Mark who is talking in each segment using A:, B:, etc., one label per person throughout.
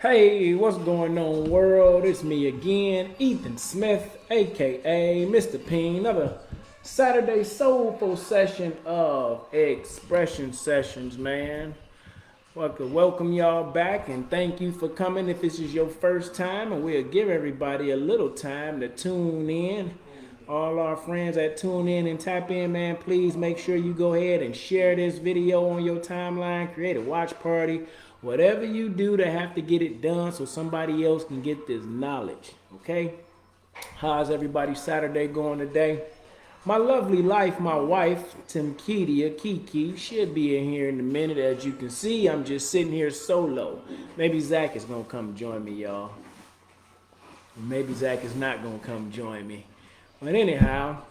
A: Hey, what's going on, world? It's me again, Ethan Smith, aka Mr. P.I.E.N. Another Saturday soulful session of Expression Sessions, man. Welcome y'all back and thank you for coming if this is your first time, and we'll give everybody a little time to tune in. All our friends that tune in and tap in, man, please make sure you go ahead and share this video on your timeline, create a watch party, whatever you do to have to get it done so somebody else can get this knowledge, okay? How's everybody's Saturday going today? My lovely life, my wife, Timkedia, Kiki, should be in here in a minute. As you can see, I'm just sitting here solo. Maybe Zach is going to come join me, y'all. Maybe Zach is not going to come join me. But anyhow,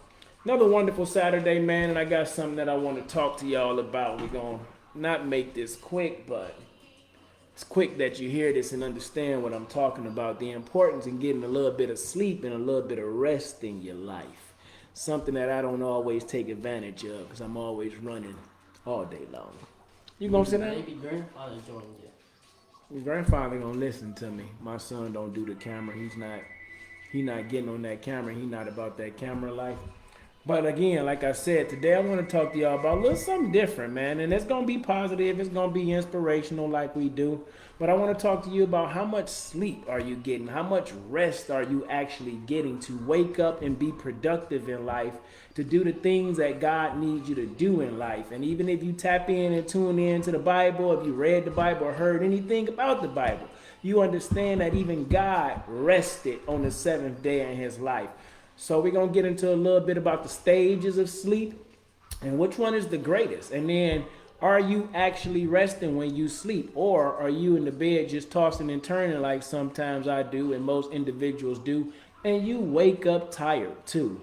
A: another wonderful Saturday, man, and I got something that I want to talk to y'all about. We're going to not make this quick, but it's quick that you hear this and understand what I'm talking about. The importance in getting a little bit of sleep and a little bit of rest in your life. Something that I don't always take advantage of because I'm always running all day long. You gonna sit down?
B: Maybe grandfather joined you.
A: Your grandfather gonna listen to me. My son don't do the camera. He not getting on that camera. He not about that camera life. But again, like I said, today I want to talk to y'all about a little something different, man. And it's going to be positive. It's going to be inspirational like we do. But I want to talk to you about how much sleep are you getting? How much rest are you actually getting to wake up and be productive in life, to do the things that God needs you to do in life? And even if you tap in and tune in to the Bible, if you read the Bible or heard anything about the Bible, you understand that even God rested on the seventh day in his life. So we're going to get into a little bit about the stages of sleep and which one is the greatest. And then, are you actually resting when you sleep? Or are you in the bed just tossing and turning like sometimes I do and most individuals do, and you wake up tired too?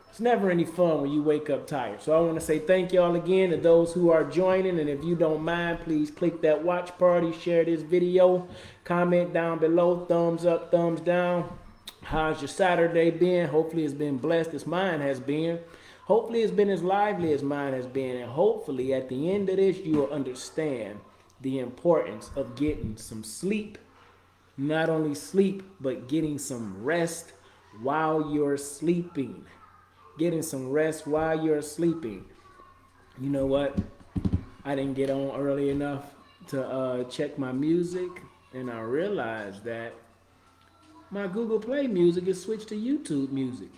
A: It's never any fun when you wake up tired. So I want to say thank y'all again to those who are joining. And if you don't mind, please click that watch party, share this video, comment down below, thumbs up, thumbs down. How's your Saturday been? Hopefully it's been blessed as mine has been. Hopefully it's been as lively as mine has been. And hopefully at the end of this, you will understand the importance of getting some sleep. Not only sleep, but getting some rest while you're sleeping. Getting some rest while you're sleeping. You know what? I didn't get on early enough to check my music. And I realized that my Google Play music is switched to YouTube music.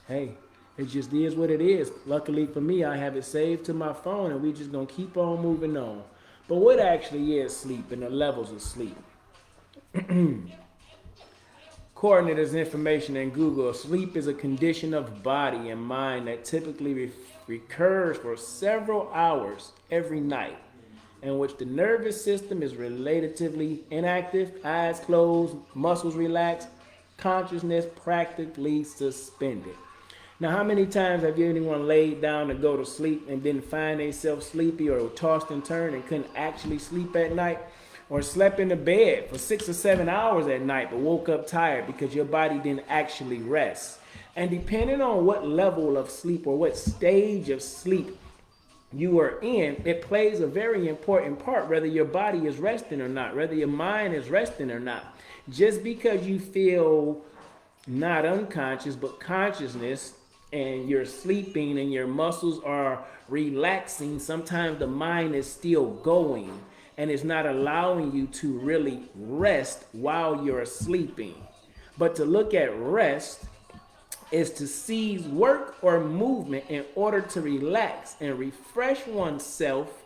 A: Hey, it just is what it is. Luckily for me, I have it saved to my phone and we just gonna keep on moving on. But what actually is sleep and the levels of sleep? According to this information in Google, sleep is a condition of body and mind that typically recurs for several hours every night, in which the nervous system is relatively inactive, eyes closed, muscles relaxed, consciousness practically suspended. Now, how many times have you anyone laid down to go to sleep and didn't find themselves sleepy, or tossed and turned and couldn't actually sleep at night? Or slept in the bed for 6 or 7 hours at night but woke up tired because your body didn't actually rest? And depending on what level of sleep or what stage of sleep you are in, it plays a very important part, whether your body is resting or not, whether your mind is resting or not. Just because you feel not unconscious but consciousness and you're sleeping and your muscles are relaxing, sometimes the mind is still going and it's not allowing you to really rest while you're sleeping. But to look at rest is to cease work or movement in order to relax and refresh oneself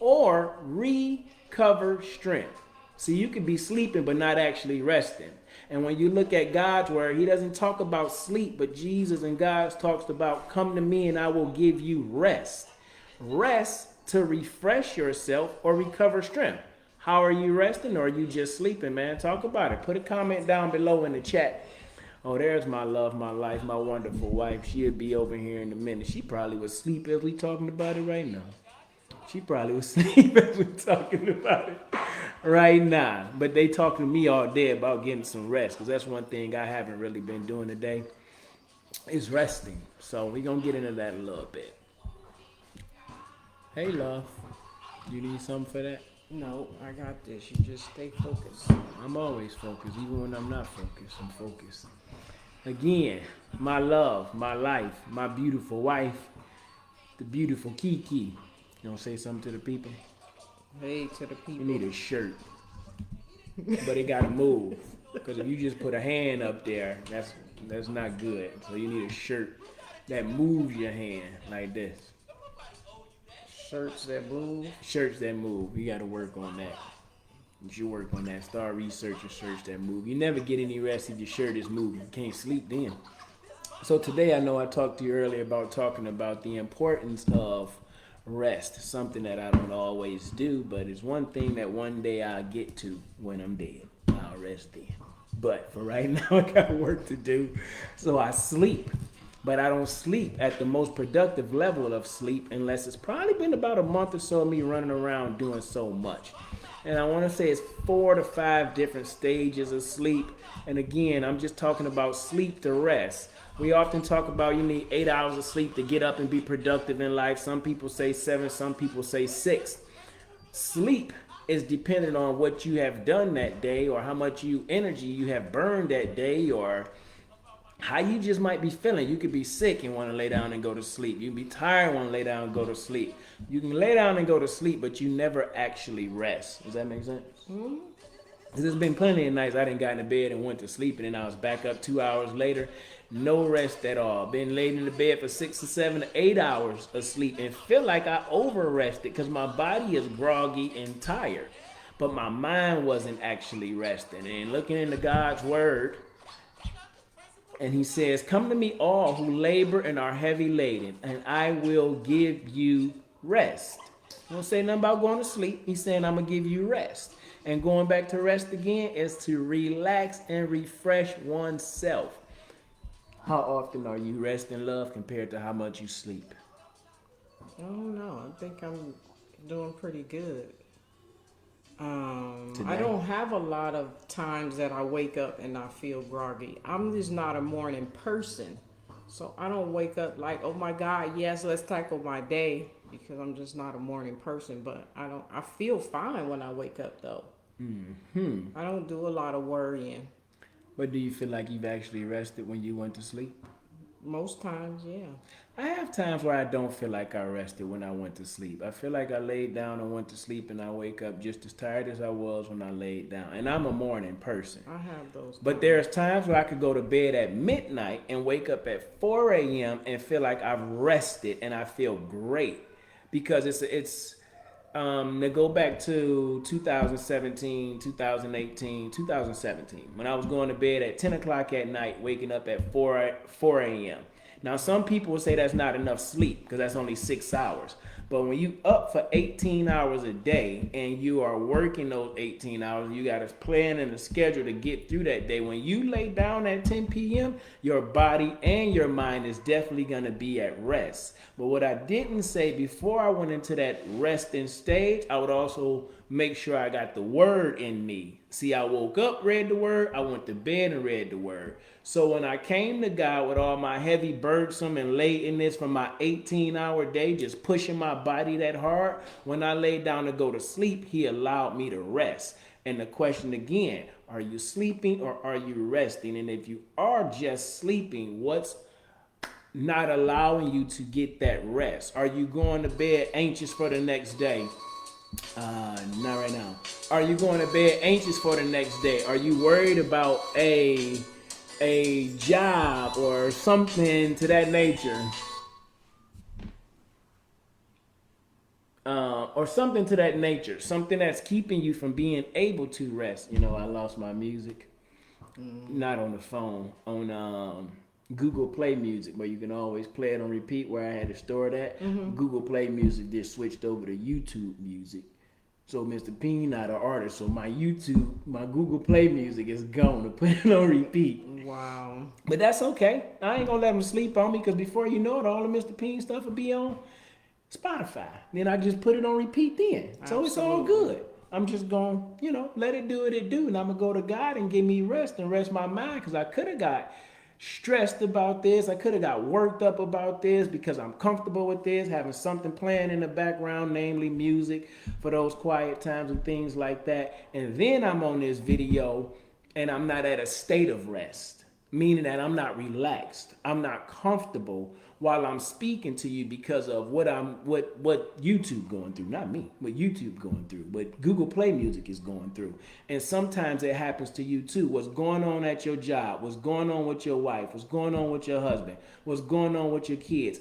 A: or recover strength. See, you could be sleeping but not actually resting. And when you look at God's word, he doesn't talk about sleep, but Jesus and God talks about, come to me and I will give you rest. Rest to refresh yourself or recover strength. How are you resting, or are you just sleeping, man? Talk about it. Put a comment down below in the chat. Oh, there's my love, my life, my wonderful wife. She'll be over here in a minute. She probably was asleep as we talking about it right now. She probably was asleep as we talking about it right now. But they talking to me all day about getting some rest, because that's one thing I haven't really been doing today is resting. So we're going to get into that a little bit. Hey, love. You need something for that?
B: No, I got this. You just stay focused.
A: I'm always focused, even when I'm not focused. I'm focused. Again, my love, my life, my beautiful wife, the beautiful Kiki. You want to say something to the people?
B: Hey to the
A: You
B: people.
A: need a shirt, but it gotta move. Because if you just put a hand up there, that's not good. So you need a shirt that moves your hand like this.
B: Shirts that move.
A: Shirts that move. You gotta work on that. You should work on that. Start researching shirts that move. You never get any rest if your shirt is moving. You can't sleep then. So today I know I talked to you earlier about talking about the importance of rest. Something that I don't always do, but it's one thing that one day I'll get to when I'm dead. I'll rest then. But for right now, I got work to do. So I sleep. But I don't sleep at the most productive level of sleep unless it's probably been about a month or so of me running around doing so much. And I want to say it's 4 to 5 different stages of sleep. And again, I'm just talking about sleep to rest. We often talk about you need 8 hours of sleep to get up and be productive in life. Some people say 7, some people say 6. Sleep is dependent on what you have done that day or how much energy you have burned that day or how you just might be feeling. You could be sick and want to lay down and go to sleep. You can be tired and want to lay down and go to sleep. You can lay down and go to sleep, but you never actually rest. Does that make sense?
B: Hmm.
A: Because there's been plenty of nights I didn't got into bed and went to sleep, and then I was back up 2 hours later. No rest at all. Been laid in the bed for 6 to 7 to 8 hours of sleep and feel like I over rested because my body is groggy and tired. But my mind wasn't actually resting. And looking into God's word, and he says, "Come to me, all who labor and are heavy laden, and I will give you rest." He don't say nothing about going to sleep. He's saying, "I'm going to give you rest." And going back to rest again is to relax and refresh oneself. How often are you resting, love, compared to how much you sleep?
B: I don't know. I think I'm doing pretty good. I
A: Today?
B: don't have a lot of times that I wake up and I feel groggy. I'm just not a morning person. So I don't wake up like, oh my God, yes, let's tackle my day because I'm just not a morning person. But I feel fine when I wake up though.
A: Hmm.
B: I don't do a lot of worrying.
A: But do you feel like you've actually rested when you went to sleep?
B: Most times, yeah.
A: I have times where I don't feel like I rested when I went to sleep. I feel like I laid down and went to sleep and I wake up just as tired as I was when I laid down. And I'm a morning person.
B: I have those
A: But
B: times.
A: there's times where I could go to bed at midnight and wake up at 4 a.m. and feel like I've rested and I feel great. Because it's to go back to 2017, 2018, 2017, when I was going to bed at 10 o'clock at night, waking up at 4 a.m. Now, some people will say that's not enough sleep because that's only 6 hours. But when you up for 18 hours a day and you are working those 18 hours, you got a plan and a schedule to get through that day. When you lay down at 10 p.m., your body and your mind is definitely going to be at rest. But what I didn't say before I went into that resting stage, I would also make sure I got the word in me. See, I woke up, read the word, I went to bed and read the word. So when I came to God with all my heavy burdensome and latenness from my 18-hour day, just pushing my body that hard, when I laid down to go to sleep, he allowed me to rest. And the question again, are you sleeping or are you resting? And if you are just sleeping, what's not allowing you to get that rest? Are you going to bed anxious for the next day? Not right now. Are you going to bed anxious for the next day? Are you worried about a job or something to that nature? Or something to that nature, something that's keeping you from being able to rest. You know, I lost my music, not on the phone, on Google Play Music, where you can always play it on repeat. Where I had to store that, Google Play Music just switched over to YouTube Music. So Mr. P.I.E.N not an artist, so my Google Play Music is gone to put it on repeat.
B: Wow.
A: But that's okay. I ain't gonna let him sleep on me because before you know it, all the Mr. P.I.E.N stuff will be on Spotify. Then I just put it on repeat then. So it's all
B: Absolutely.
A: good. I'm just going, let it do what it do. And I'm going to go to God and give me rest and rest my mind because I could have got stressed about this. I could have got worked up about this because I'm comfortable with this, having something playing in the background, namely music for those quiet times and things like that. And then I'm on this video and I'm not at a state of rest, meaning that I'm not relaxed. I'm not comfortable while I'm speaking to you because of what YouTube going through, not me, what YouTube going through, what Google Play Music is going through. And sometimes it happens to you too. What's going on at your job, what's going on with your wife, what's going on with your husband, what's going on with your kids.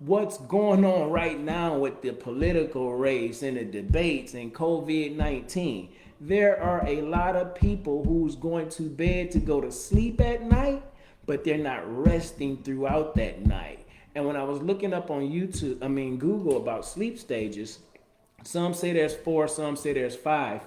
A: What's going on right now with the political race and the debates and COVID-19. There are a lot of people who's going to bed to go to sleep at night, but they're not resting throughout that night. And when I was looking up on Google about sleep stages, some say there's 4, some say there's 5,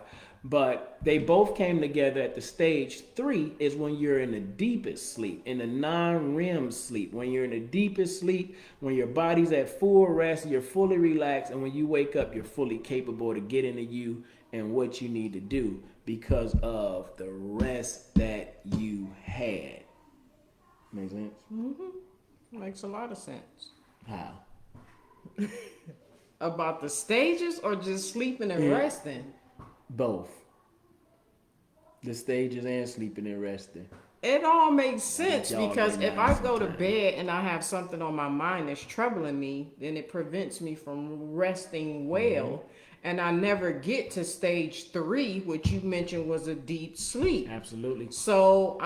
A: but they both came together at the stage 3 is when you're in the deepest sleep, in the non-REM sleep. When you're in the deepest sleep, when your body's at full rest, you're fully relaxed, and when you wake up, you're fully capable to get into you and what you need to do because of the rest that you had. Make sense?
B: Mm-hmm. Makes a lot of sense.
A: How?
B: About the stages or just sleeping and resting?
A: Both. The stages and sleeping and resting.
B: It all makes sense because if I go to
A: sometime.
B: bed and I have something on my mind that's troubling me, then it prevents me from resting well. And I never get to stage 3, which you mentioned was a deep sleep.
A: Absolutely.
B: So,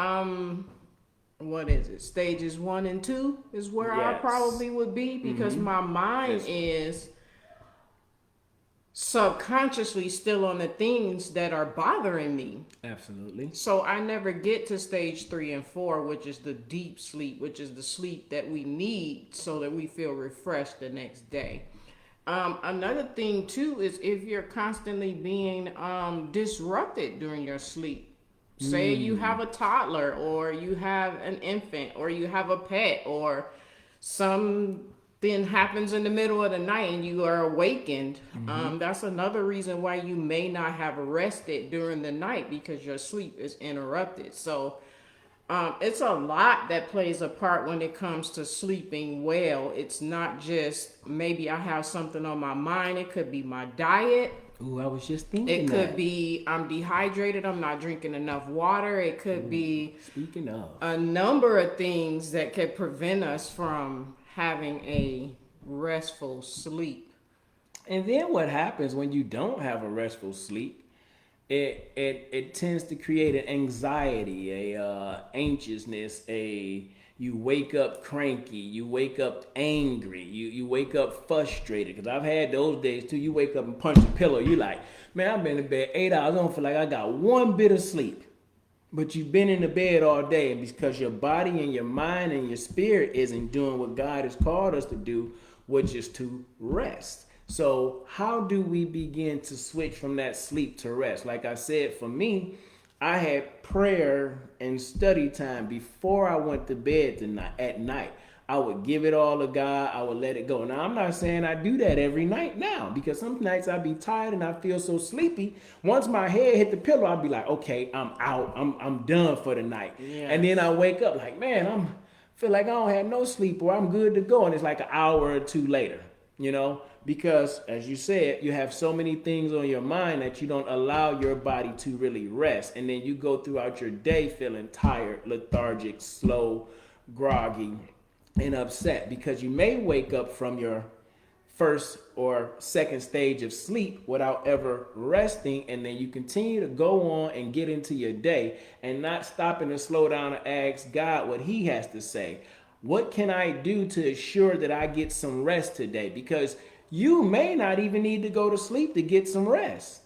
B: what is it? Stages 1 and 2 is where I
A: Yes.
B: probably would be because my mind is subconsciously still on the things that are bothering me.
A: Absolutely.
B: So I never get to stage 3 and 4, which is the deep sleep, which is the sleep that we need so that we feel refreshed the next day. Another thing too is if you're constantly being disrupted during your sleep. Say you have a toddler or you have an infant or you have a pet or something happens in the middle of the night and you are awakened. That's another reason why you may not have rested during the night because your sleep is interrupted. So it's a lot that plays a part when it comes to sleeping well. It's not just maybe I have something on my mind. It could be my diet.
A: Ooh, I was just thinking
B: It
A: that.
B: could be I'm dehydrated, I'm not drinking enough water. It could be
A: Speaking of.
B: a number of things that could prevent us from having a restful sleep.
A: And then what happens when you don't have a restful sleep? It tends to create an anxiety, a anxiousness, you wake up cranky, you wake up angry, you wake up frustrated. Because I've had those days too. You wake up and punch the pillow. You like, man, I've been in bed 8 hours. I don't feel like I got one bit of sleep. But you've been in the bed all day, and because your body and your mind and your spirit isn't doing what God has called us to do, which is to rest. So how do we begin to switch from that sleep to rest? Like I said, for me, I had prayer and study time before I went to bed at night. I would give it all to God. I would let it go. Now, I'm not saying I do that every night now because some nights I'd be tired and I feel so sleepy. Once my head hit the pillow, I'd be like, okay, I'm out. I'm done for the night.
B: Yes.
A: And then I wake up like, man, I feel like I don't have no sleep or I'm good to go. And it's like an hour or two later, because as you said, you have so many things on your mind that you don't allow your body to really rest. And then you go throughout your day feeling tired, lethargic, slow, groggy, and upset because you may wake up from your first or second stage of sleep without ever resting, and then you continue to go on and get into your day and not stopping to slow down and ask God what he has to say. What can I do to ensure that I get some rest today? Because you may not even need to go to sleep to get some rest.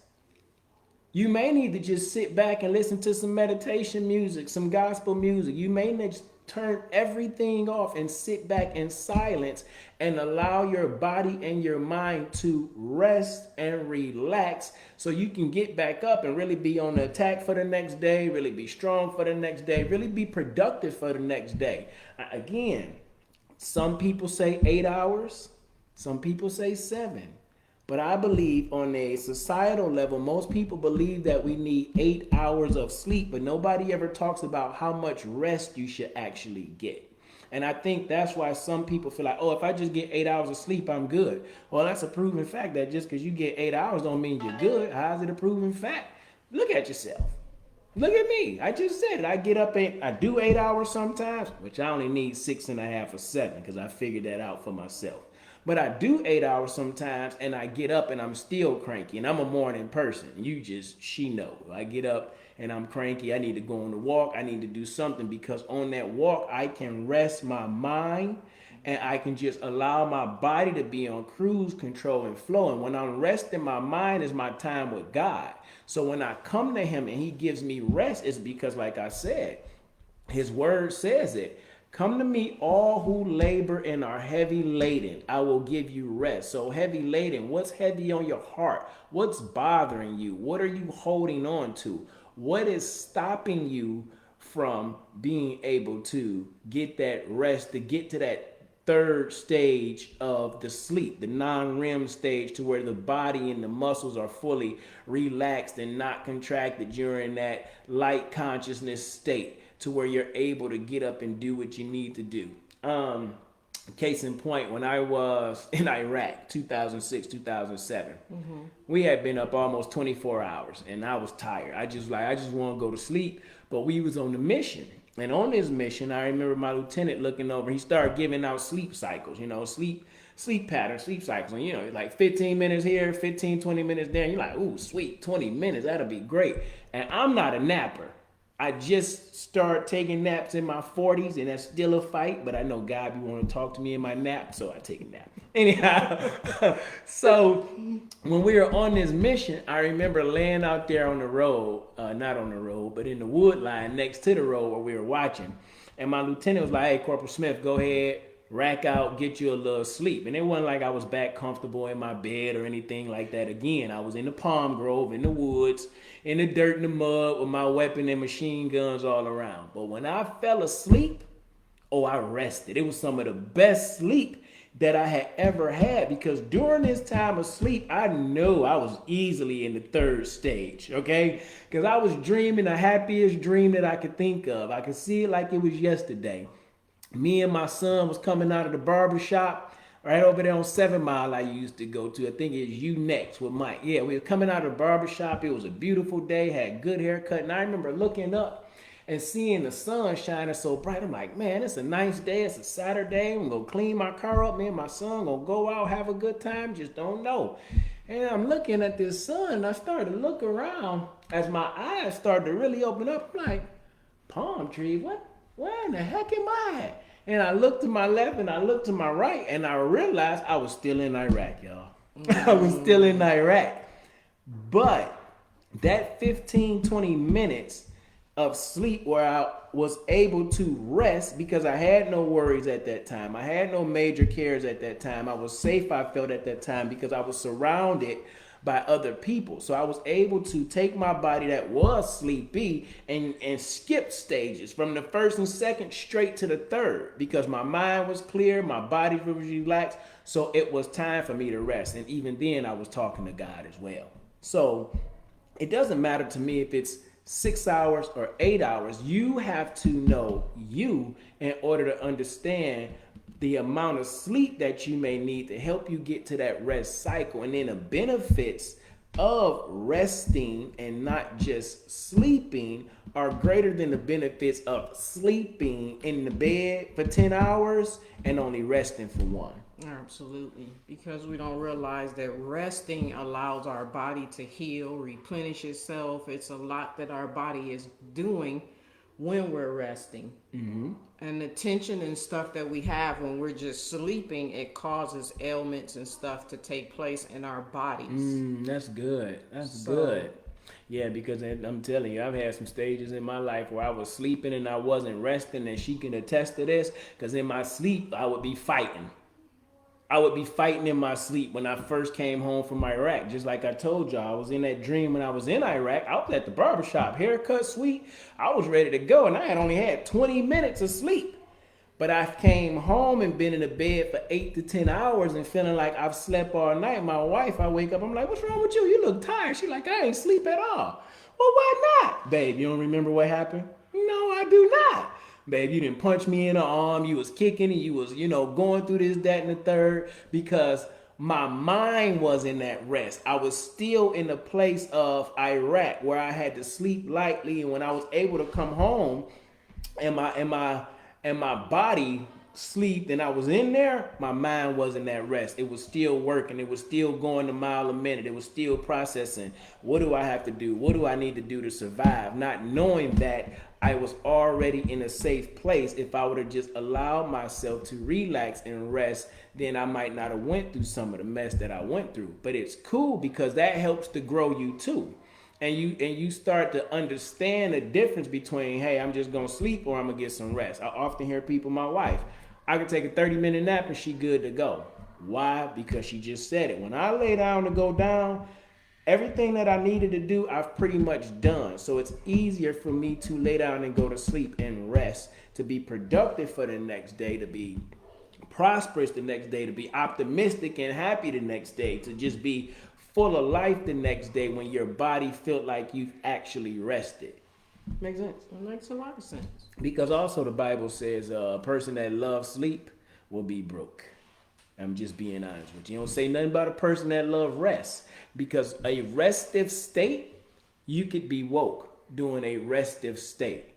A: You may need to just sit back and listen to some meditation music, some gospel music. You may need to turn everything off and sit back in silence and allow your body and your mind to rest and relax so you can get back up and really be on the attack for the next day, really be strong for the next day, really be productive for the next day. Again, some people say 8 hours, some people say 7. But I believe on a societal level, most people believe that we need 8 hours of sleep, but nobody ever talks about how much rest you should actually get. And I think that's why some people feel like, oh, if I just get 8 hours of sleep, I'm good. Well, that's a proven fact that just because you get 8 hours don't mean you're good. How is it a proven fact? Look at yourself. Look at me. I just said it. I get up and I do 8 hours sometimes, which I only need 6.5 or 7 because I figured that out for myself. But I do 8 hours sometimes and I get up and I'm still cranky. And I'm a morning person. She know. I get up and I'm cranky. I need to go on a walk. I need to do something because on that walk, I can rest my mind and I can just allow my body to be on cruise control and flow. And when I'm resting, my mind is my time with God. So when I come to Him and He gives me rest, it's because, like I said, His word says it. Come to me, all who labor and are heavy laden. I will give you rest. So heavy laden, what's heavy on your heart? What's bothering you? What are you holding on to? What is stopping you from being able to get that rest, to get to that third stage of the sleep, the non-REM stage, to where the body and the muscles are fully relaxed and not contracted during that light consciousness state, to where you're able to get up and do what you need to do. Case in point, when I was in Iraq, 2006, 2007, we had been up almost 24 hours and I was tired. I just want to go to sleep, but we was on the mission. And on this mission, I remember my lieutenant looking over, he started giving out sleep cycles, sleep patterns, sleep cycles. And, like 15 minutes here, 15, 20 minutes there. And you're like, ooh, sweet, 20 minutes, that'll be great. And I'm not a napper. I just started taking naps in my 40s, and that's still a fight, but I know God be wanting to talk to me in my nap, so I take a nap. Anyhow, so when we were on this mission, I remember laying out there on the road, not on the road, but in the wood line next to the road where we were watching. And my lieutenant was like, hey, Corporal Smith, go ahead, rack out, get you a little sleep. And it wasn't like I was back comfortable in my bed or anything like that. Again, I was in the palm grove, in the woods, in the dirt and the mud with my weapon and machine guns all around. But when I fell asleep, I rested. It was some of the best sleep that I had ever had, because during this time of sleep, I know I was easily in the third stage, okay? Because I was dreaming the happiest dream that I could think of. I could see it like it was yesterday. Me and my son was coming out of the barber shop right over there on 7 Mile I used to go to. I think it's You Next with Mike. Yeah, we were coming out of the barber shop. It was a beautiful day, had good haircut. And I remember looking up and seeing the sun shining so bright. I'm like, man, it's a nice day. It's a Saturday. I'm going to clean my car up. Me and my son going to go out, have a good time. Just don't know. And I'm looking at this sun. And I started to look around as my eyes started to really open up. I'm like, palm tree, where in the heck am I at? And I looked to my left and I looked to my right, and I realized I was still in Iraq, y'all. I was still in Iraq. But that 15, 20 minutes of sleep where I was able to rest, because I had no worries at that time. I had no major cares at that time. I was safe, I felt, at that time, because I was surrounded by other people. So I was able to take my body that was sleepy and skip stages from the first and second straight to the third, because my mind was clear, my body was relaxed. So it was time for me to rest. And even then I was talking to God as well. So it doesn't matter to me if it's 6 hours or 8 hours. You have to know you in order to understand the amount of sleep that you may need to help you get to that rest cycle. And then the benefits of resting and not just sleeping are greater than the benefits of sleeping in the bed for 10 hours and only resting for 1.
B: Absolutely, because we don't realize that resting allows our body to heal, replenish itself. It's a lot that our body is doing when we're resting. And the tension and stuff that we have when we're just sleeping, it causes ailments and stuff to take place in our bodies.
A: That's good. That's good. Yeah, because I'm telling you, I've had some stages in my life where I was sleeping and I wasn't resting, and she can attest to this, because in my sleep, I would be fighting. I would be fighting in my sleep when I first came home from Iraq. Just like I told y'all, I was in that dream when I was in Iraq. I was at the barbershop, haircut, sweet. I was ready to go, and I had only had 20 minutes of sleep. But I came home and been in the bed for 8 to 10 hours and feeling like I've slept all night. My wife, I wake up, I'm like, what's wrong with you? You look tired. She like, I ain't sleep at all. Well, why not? Babe, you don't remember what happened? No, I do not. Babe, you didn't punch me in the arm. You was kicking and you was, going through this, that, and the third because my mind was in that rest. I was still in the place of Iraq where I had to sleep lightly. And when I was able to come home, and my body sleep and I was in there, my mind wasn't at rest. It was still working. It was still going a mile a minute. It was still processing. What do I have to do? What do I need to do to survive? Not knowing that I was already in a safe place. If I would have just allowed myself to relax and rest, then I might not have went through some of the mess that I went through. But it's cool because that helps to grow you too. And you start to understand the difference between, hey, I'm just gonna sleep or I'm gonna get some rest. I often hear people, my wife, I can take a 30-minute nap and she good to go. Why? Because she just said it. When I lay down to go down, everything that I needed to do, I've pretty much done. So it's easier for me to lay down and go to sleep and rest, to be productive for the next day, to be prosperous the next day, to be optimistic and happy the next day, to just be full of life the next day when your body felt like you've actually rested. Make sense?
B: It makes a lot of sense.
A: Because also the Bible says a person that loves sleep will be broke. I'm just being honest with you. You don't say nothing about a person that loves rest. Because a restive state, you could be woke during a restive state.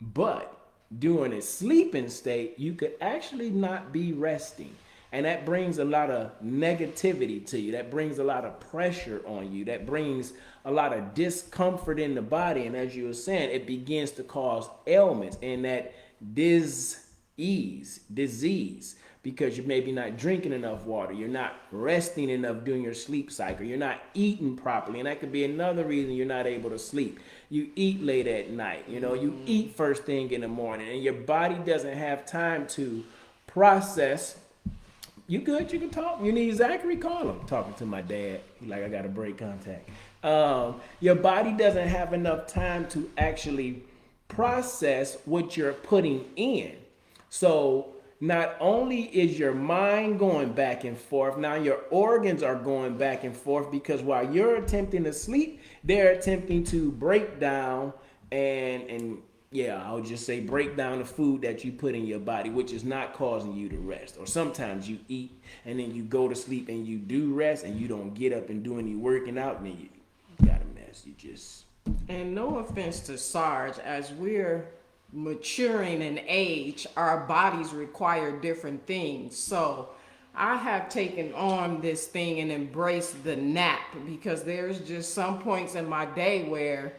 A: But during a sleeping state, you could actually not be resting. And that brings a lot of negativity to you. That brings a lot of pressure on you. That brings a lot of discomfort in the body. And as you were saying, it begins to cause ailments and that disease, because you're maybe not drinking enough water. You're not resting enough during your sleep cycle. You're not eating properly. And that could be another reason you're not able to sleep. You eat late at night. You eat first thing in the morning. And your body doesn't have time to process. You good? You can talk. You need Zachary? Call him. Talking to my dad. He like, I got to break contact. Your body doesn't have enough time to actually process what you're putting in. So not only is your mind going back and forth, now your organs are going back and forth because while you're attempting to sleep, they're attempting to break down and I would just say break down the food that you put in your body, which is not causing you to rest. Or sometimes you eat and then you go to sleep and you do rest and you don't get up and do any working out and then you got a mess. You just...
B: And no offense to Sarge, as we're maturing in age, our bodies require different things. So I have taken on this thing and embraced the nap because there's just some points in my day where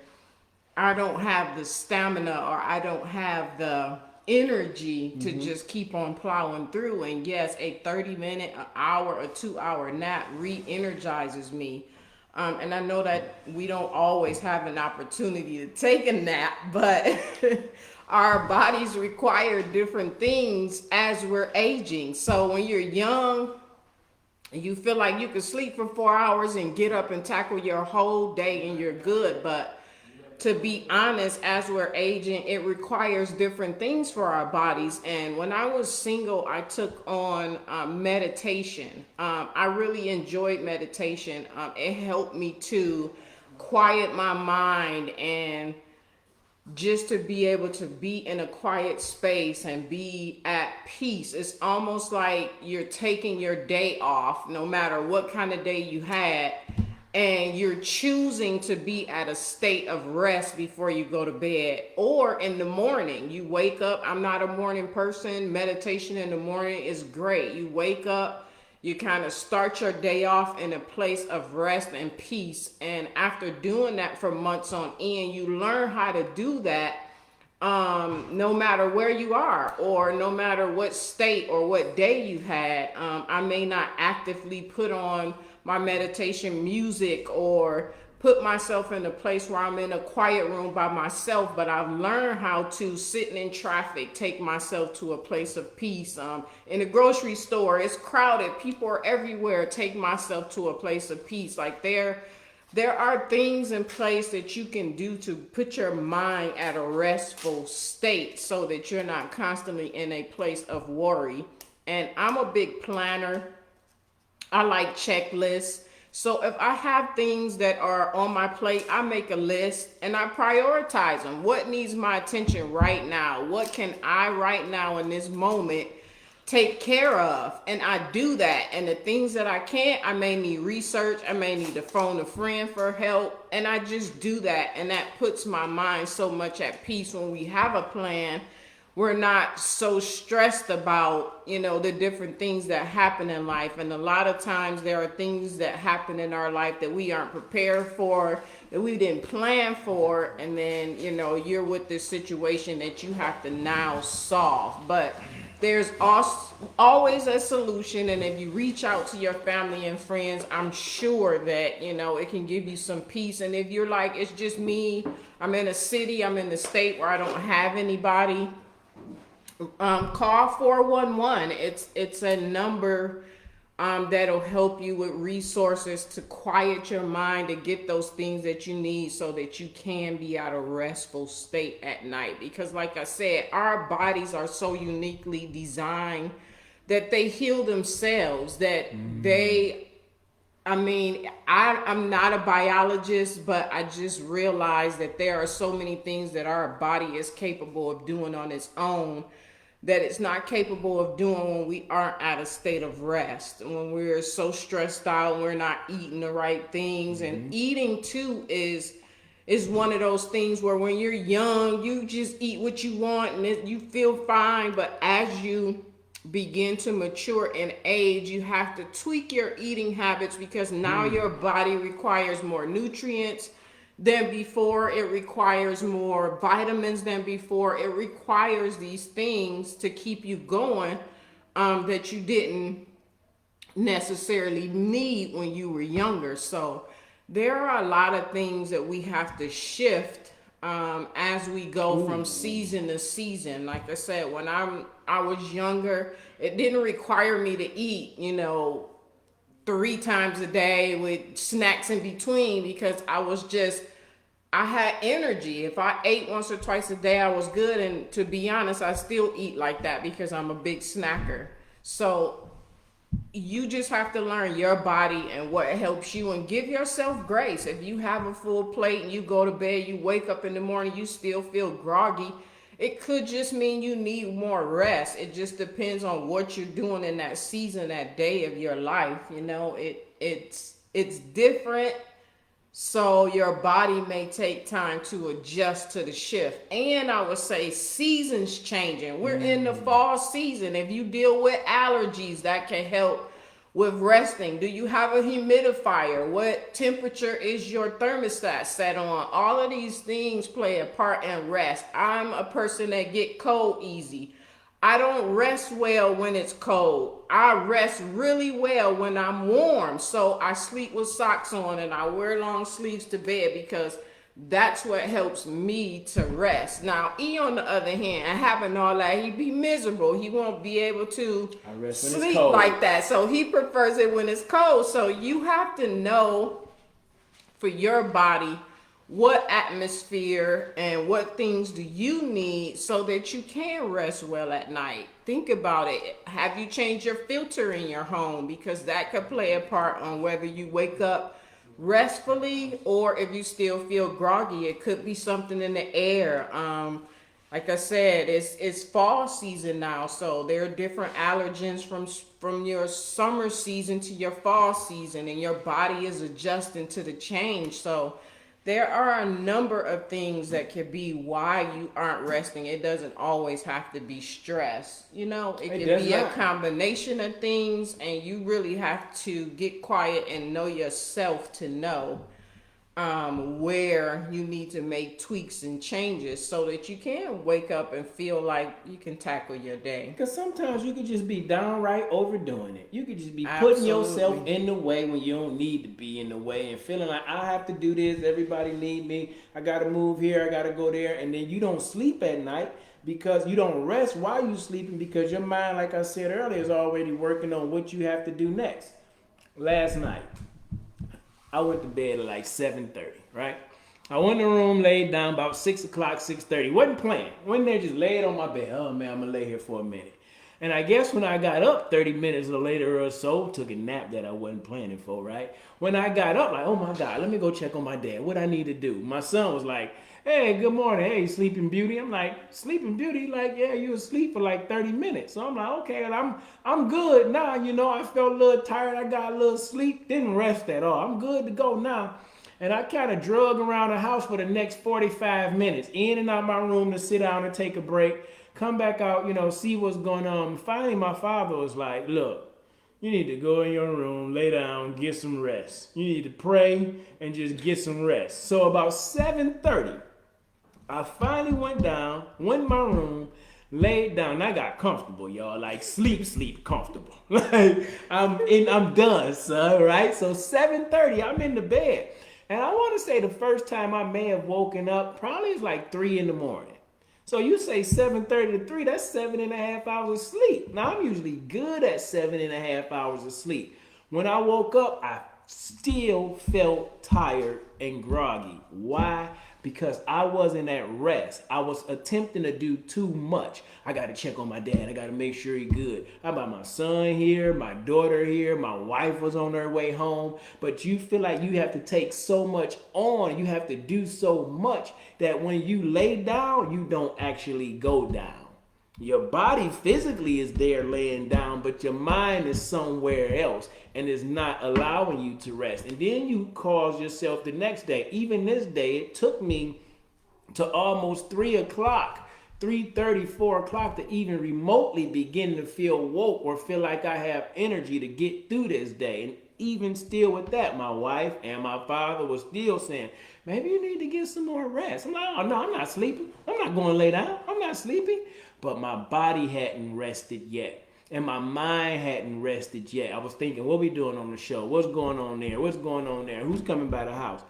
B: I don't have the stamina or I don't have the energy to just keep on plowing through. And yes, a 30-minute, an hour, a 2-hour nap re-energizes me. And I know that we don't always have an opportunity to take a nap, but our bodies require different things as we're aging. So when you're young, you feel like you can sleep for 4 hours and get up and tackle your whole day and you're good. But to be honest, as we're aging, it requires different things for our bodies. And when I was single, I took on meditation. I really enjoyed meditation. It helped me to quiet my mind and just to be able to be in a quiet space and be at peace. It's almost like you're taking your day off, no matter what kind of day you had, and you're choosing to be at a state of rest before you go to bed. Or in the morning, you wake up. I'm not a morning person. Meditation in the morning is great. You wake up, you kind of start your day off in a place of rest and peace. And after doing that for months on end, you learn how to do that no matter where you are or no matter what state or what day you had. I may not actively put on my meditation music or put myself in a place where I'm in a quiet room by myself, but I've learned how to, sitting in traffic, take myself to a place of peace. In a grocery store, it's crowded, people are everywhere, take myself to a place of peace. Like there There are things in place that you can do to put your mind at a restful state so that you're not constantly in a place of worry. And I'm a big planner. I like checklists. So if I have things that are on my plate, I make a list and I prioritize them. What needs my attention right now? What can I right now in this moment take care of? And I do that. And the things that I can't, I may need research. I may need to phone a friend for help. And I just do that. And that puts my mind so much at peace when we have a plan. We're not so stressed about, the different things that happen in life. And a lot of times there are things that happen in our life that we aren't prepared for, that we didn't plan for. And then, you're with this situation that you have to now solve. But there's also always a solution. And if you reach out to your family and friends, I'm sure that, it can give you some peace. And if you're like, it's just me, I'm in a city, I'm in the state where I don't have anybody, call 411. It's a number that'll help you with resources to quiet your mind, to get those things that you need so that you can be at a restful state at night. Because like I said, our bodies are so uniquely designed that they heal themselves, that I'm not a biologist, but I just realized that there are so many things that our body is capable of doing on its own that it's not capable of doing when we aren't at a state of rest. When we're so stressed out, we're not eating the right things. And eating too is one of those things where when you're young, you just eat what you want and you feel fine. But as you begin to mature and age, you have to tweak your eating habits because now your body requires more nutrients than before. It requires more vitamins than before. It requires these things to keep you going that you didn't necessarily need when you were younger. So there are a lot of things that we have to shift as we go from season to season. Like I said, when I was younger, it didn't require me to eat, 3 times a day with snacks in between because I had energy. If I ate once or twice a day, I was good. And to be honest, I still eat like that because I'm a big snacker. So you just have to learn your body and what helps you and give yourself grace. If you have a full plate and you go to bed, you wake up in the morning, you still feel groggy, it could just mean you need more rest. It just depends on what you're doing in that season, that day of your life. It's different. So your body may take time to adjust to the shift. And I would say seasons changing. We're in the fall season. If you deal with allergies, that can help with resting. Do you have a humidifier? What temperature is your thermostat set on? All of these things play a part in rest. I'm a person that get cold easy. I don't rest well when it's cold. I rest really well when I'm warm. So I sleep with socks on and I wear long sleeves to bed because that's what helps me to rest. Now, E on the other hand, having all that, he'd be miserable. He won't be able to sleep like that. So he prefers it when it's cold. So you have to know for your body what atmosphere and what things do you need so that you can rest well at night. Think about it. Have you changed your filter in your home? Because that could play a part on whether you wake up restfully or if you still feel groggy. It could be something in the air. Like I said, it's fall season now, so there are different allergens from your summer season to your fall season, and your body is adjusting to the change. So there are a number of things that could be why you aren't resting. It doesn't always have to be stress. It can be a combination of things, and you really have to get quiet and know yourself to know where you need to make tweaks and changes so that you can wake up and feel like you can tackle your day.
A: Because sometimes you could just be downright overdoing it. You could just be putting yourself in the way when you don't need to be in the way and feeling like I have to do this, everybody need me, I gotta move here, I gotta go there, and then you don't sleep at night because you don't rest while you sleeping because your mind, like I said earlier, is already working on what you have to do next. Last night, I went to bed at like 7:30, right? I went in the room, laid down about 6 o'clock, 6:30. Wasn't playing. Went there, just laid on my bed. Oh man, I'm gonna lay here for a minute. And I guess when I got up 30 minutes later or so, took a nap that I wasn't planning for, right? When I got up, like, oh my God, let me go check on my dad. What I need to do. My son was like, hey, good morning. Hey, Sleeping Beauty. I'm like, Sleeping Beauty? Like, yeah, you was asleep for like 30 minutes. So I'm like, okay, and I'm good now. You know, I felt a little tired. I got a little sleep. Didn't rest at all. I'm good to go now. And I kind of drug around the house for the next 45 minutes, in and out my room to sit down and take a break, come back out, you know, see what's going on. Finally, my father was like, look, you need to go in your room, lay down, get some rest. You need to pray and just get some rest. So about 7:30, I finally went down, went in my room, laid down, and I got comfortable, y'all. Like sleep comfortable. Like I'm done, son. Right? So 7:30, I'm in the bed. And I want to say the first time I may have woken up probably is like 3 in the morning. So you say 7:30 to 3, that's 7.5 hours of sleep. Now I'm usually good at 7.5 hours of sleep. When I woke up, I still felt tired and groggy. Why? Because I wasn't at rest. I was attempting to do too much. I got to check on my dad. I got to make sure he's good. How about my son here, my daughter here, my wife was on her way home. But you feel like you have to take so much on. You have to do so much that when you lay down, you don't actually go down. Your body physically is there laying down, but your mind is somewhere else and is not allowing you to rest. And then you cause yourself the next day. Even this day, it took me to almost 3 o'clock, 3:30, 4 o'clock to even remotely begin to feel woke or feel like I have energy to get through this day. And even still with that, my wife and my father was still saying, maybe you need to get some more rest. I'm like, oh, no, I'm not sleeping. I'm not going to lay down. I'm not sleeping. But my body hadn't rested yet. And my mind hadn't rested yet. I was thinking, what we doing on the show? What's going on there? What's going on there? Who's coming by the house?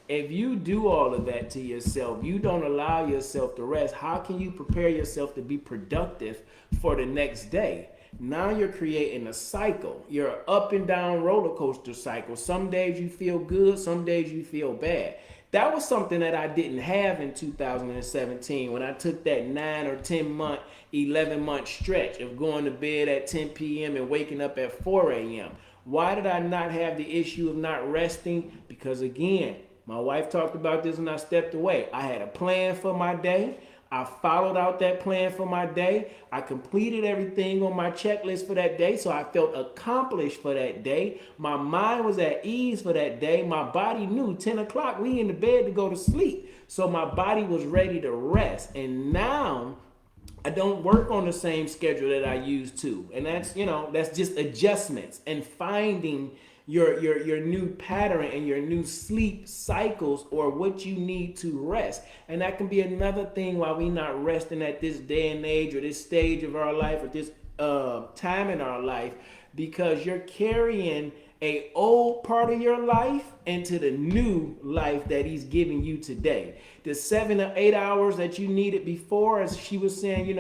A: If you do all of that to yourself, you don't allow yourself to rest, how can you prepare yourself to be productive for the next day? Now you're creating a cycle. You're an up and down roller coaster cycle. Some days you feel good, some days you feel bad. That was something that I didn't have in 2017 when I took that 9 or 10 month, 11 month stretch of going to bed at 10 p.m. and waking up at 4 a.m. Why did I not have the issue of not resting? Because again, my wife talked about this when I stepped away. I had a plan for my day. I followed out that plan for my day. I completed everything on my checklist for that day, so I felt accomplished for that day. My mind was at ease for that day. My body knew 10 o'clock, we in the bed to go to sleep. So my body was ready to rest. And now I don't work on the same schedule that I used to. And that's, that's just adjustments and finding your new pattern and your new sleep cycles or what you need to rest. And that can be another thing why we not resting at this day and age or this stage of our life or this time in our life, because you're carrying a old part of your life into the new life that he's giving you today. The 7 or 8 hours that you needed before, as she was saying,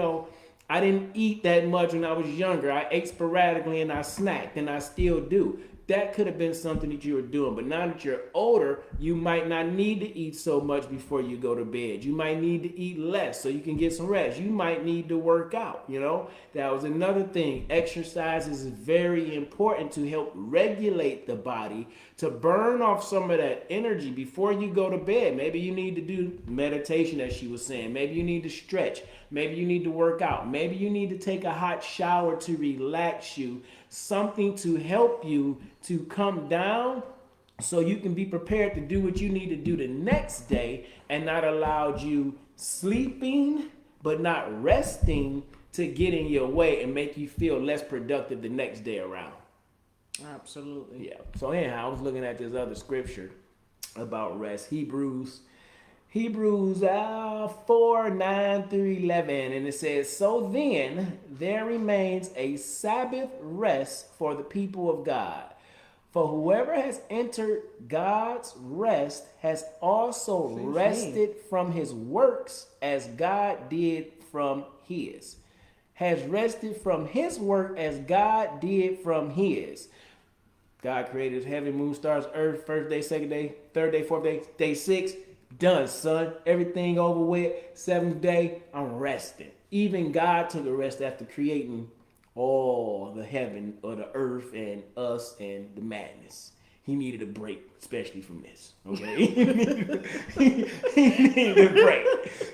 A: I didn't eat that much when I was younger. I ate sporadically and I snacked, and I still do. That could have been something that you were doing. But now that you're older, you might not need to eat so much before you go to bed. You might need to eat less so you can get some rest. You might need to work out, That was another thing. Exercise is very important to help regulate the body, to burn off some of that energy before you go to bed. Maybe you need to do meditation, as she was saying. Maybe you need to stretch. Maybe you need to work out. Maybe you need to take a hot shower to relax you. Something to help you to come down so you can be prepared to do what you need to do the next day and not allow you sleeping but not resting to get in your way and make you feel less productive the next day around.
B: Absolutely.
A: Yeah. So anyhow, I was looking at this other scripture about rest. Hebrews 4, 9 through 11. And it says, so then there remains a Sabbath rest for the people of God. For whoever has entered God's rest has also rested from his works as God did from his. Has rested from his work as God did from his. God created heaven, moon, stars, earth, first day, second day, third day, fourth day, day six. Done, son. Everything over with. Seventh day, I'm resting. Even God took a rest after creating all the heaven or the earth and us and the madness. He needed a break, especially from this. Okay, he needed a break.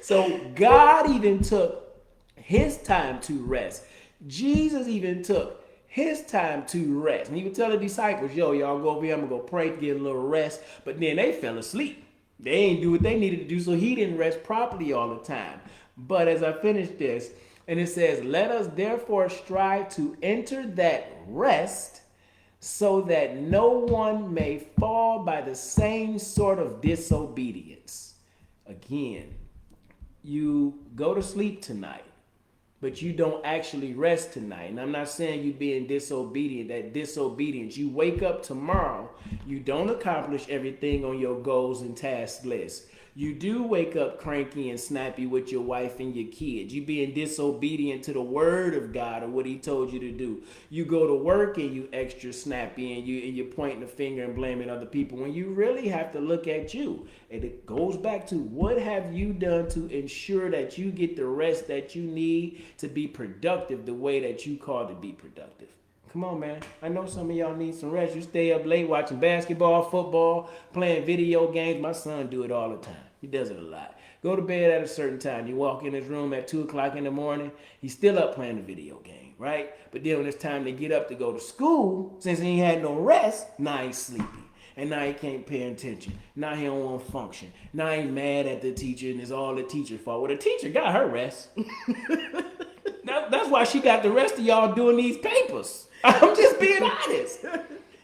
A: So God even took his time to rest. Jesus even took his time to rest. And he would tell the disciples, yo, y'all go over here, I'm gonna go pray to get a little rest. But then they fell asleep. They ain't do what they needed to do, so he didn't rest properly all the time. But as I finish this, and it says, let us therefore strive to enter that rest, so that no one may fall by the same sort of disobedience. Again, you go to sleep tonight, but you don't actually rest tonight. And I'm not saying you being disobedient, that disobedience. You wake up tomorrow, you don't accomplish everything on your goals and task list. You do wake up cranky and snappy with your wife and your kids. You being disobedient to the word of God or what he told you to do. You go to work and you extra snappy and you're pointing the finger and blaming other people when you really have to look at you. And it goes back to, what have you done to ensure that you get the rest that you need to be productive the way that you called to be productive? Come on, man. I know some of y'all need some rest. You stay up late watching basketball, football, playing video games. My son do it all the time. He does it a lot. Go to bed at a certain time. You walk in his room at 2 o'clock in the morning. He's still up playing the video game, right? But then when it's time to get up to go to school, since he ain't had no rest, now he's sleepy. And now he can't pay attention. Now he don't want to function. Now he's mad at the teacher and it's all the teacher's fault. Well, the teacher got her rest. That's why she got the rest of y'all doing these papers. I'm just being honest.